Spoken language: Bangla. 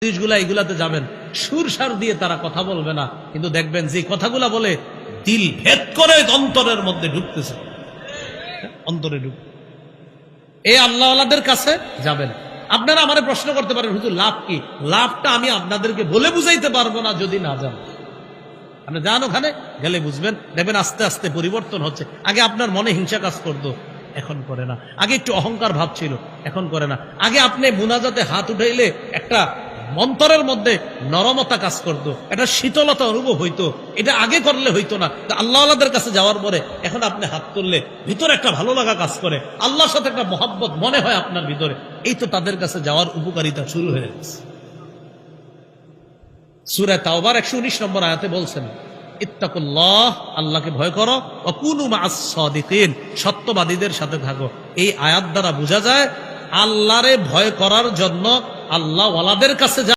জিনিসগুলা এগুলাতে যাবেন, সুর সার দিয়ে তারা কথা বলবে না, কিন্তু দেখবেন যে কথাগুলা বলে দিল ভেদ করে অন্তরের মধ্যে ঢুকতেছে, অন্তরে ঢুক। এই আল্লাহওয়ালাদের কাছে যাবেন। আপনারা আমারে প্রশ্ন করতে পারেন, হুজুর লাভ কি? লাভটা আমি আপনাদেরকে বলে বুঝাইতে পারবো না যদি না যান। আপনি যান, ওখানে গেলে বুঝবেন, দেখবেন আস্তে আস্তে পরিবর্তন হচ্ছে। আগে আপনার মনে হিংসা কাজ করতো, এখন করে না। আগে একটু অহংকার ভাব ছিল, এখন করে না। আগে আপনি মুনাজাতে হাত উঠাইলে একটা মন্তরের মধ্যে নরমতা কাজ করতো, একটা শীতলতা অনুভব হইতো, এটা আগে করলে হইতো না। আল্লাহওয়ালাদের কাছে যাওয়ার পরে এখন আপনি হাত তুললে ভিতরে একটা ভালো লাগা কাজ করে, আল্লাহর সাথে একটা মহব্বত মনে হয় আপনার ভিতরে। এই তো তাদের কাছে যাওয়ার উপকারিতা শুরু হয়ে গেছে। সূরা তাওবার 119 নম্বর আয়াতে বলছেন, ইত্তাকুল্লাহ, আল্লাহকে ভয় করো, ওয়া কুনু মা'আস সাদিকিন, সত্যবাদীদের সাথে থাকো। এই আয়াত দ্বারা বোঝা যায় আল্লাহরে ভয় করার জন্য আল্লাহ ওয়ালাদের কাছে